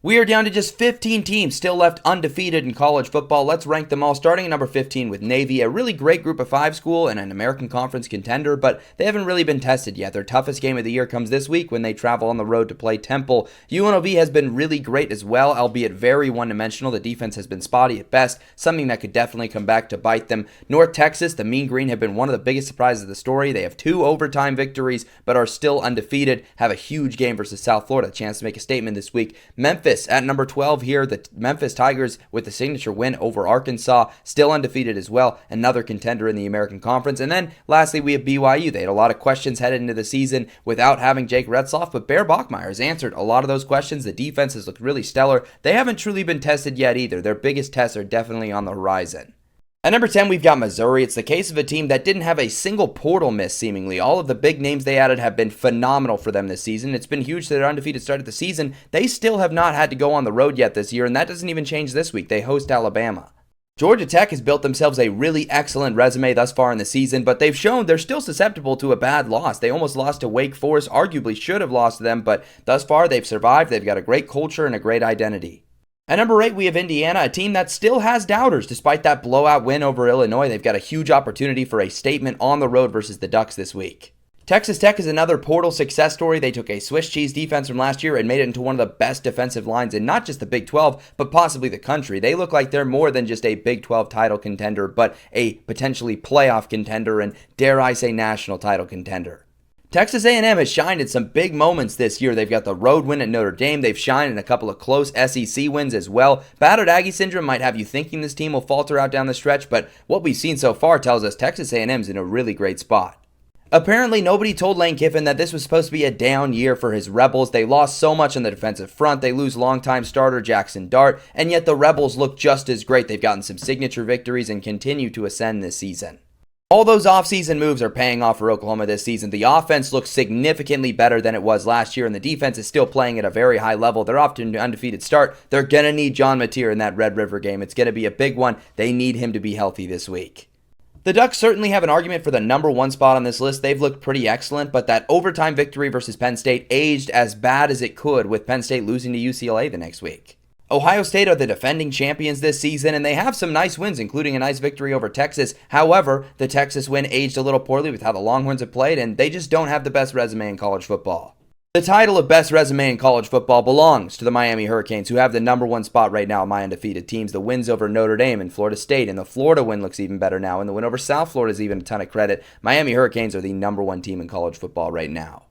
We are down to just 15 teams still left undefeated in college football. Let's rank them all, starting at number 15 with Navy, a really great Group of 5 school and an American Conference contender, but they haven't really been tested yet. Their toughest game of the year comes this week when they travel on the road to play Temple. UNLV has been really great as well, albeit very one-dimensional. The defense has been spotty at best, something that could definitely come back to bite them. North Texas, the Mean Green, have been one of the biggest surprises of the story. They have 2 overtime victories, but are still undefeated, have a huge game versus South Florida, a chance to make a statement this week. Memphis at number 12 here, the Memphis Tigers with the signature win over Arkansas, still undefeated as well, another contender in the American Conference. And then lastly, we have BYU. They had a lot of questions headed into the season without having Jake Retzloff, but Bear Bachmeier has answered a lot of those questions. The defense has looked really stellar. They haven't truly been tested yet either. Their biggest tests are definitely on the horizon. At number 10, we've got Missouri. It's the case of a team that didn't have a single portal miss, seemingly. All of the big names they added have been phenomenal for them this season. It's been huge to their undefeated start of the season. They still have not had to go on the road yet this year, and that doesn't even change this week. They host Alabama. Georgia Tech has built themselves a really excellent resume thus far in the season, but they've shown they're still susceptible to a bad loss. They almost lost to Wake Forest, arguably should have lost to them, but thus far they've survived. They've got a great culture and a great identity. At number 8, we have Indiana, a team that still has doubters despite that blowout win over Illinois. They've got a huge opportunity for a statement on the road versus the Ducks this week. Texas Tech is another portal success story. They took a Swiss cheese defense from last year and made it into one of the best defensive lines in not just the Big 12, but possibly the country. They look like they're more than just a Big 12 title contender, but a potentially playoff contender and, dare I say, national title contender. Texas A&M has shined in some big moments this year. They've got the road win at Notre Dame. They've shined in a couple of close SEC wins as well. Battered Aggie syndrome might have you thinking this team will falter out down the stretch, but what we've seen so far tells us Texas A&M's in a really great spot. Apparently, nobody told Lane Kiffin that this was supposed to be a down year for his Rebels. They lost so much on the defensive front. They lose longtime starter Jackson Dart, and yet the Rebels look just as great. They've gotten some signature victories and continue to ascend this season. All those offseason moves are paying off for Oklahoma this season. The offense looks significantly better than it was last year, and the defense is still playing at a very high level. They're off to an undefeated start. They're going to need John Mateer in that Red River game. It's going to be a big one. They need him to be healthy this week. The Ducks certainly have an argument for the number 1 spot on this list. They've looked pretty excellent, but that overtime victory versus Penn State aged as bad as it could, with Penn State losing to UCLA the next week. Ohio State are the defending champions this season, and they have some nice wins, including a nice victory over Texas. However, the Texas win aged a little poorly with how the Longhorns have played, and they just don't have the best resume in college football. The title of best resume in college football belongs to the Miami Hurricanes, who have the number 1 spot right now among undefeated teams. The wins over Notre Dame and Florida State, and the Florida win looks even better now, and the win over South Florida is even a ton of credit. Miami Hurricanes are the number 1 team in college football right now.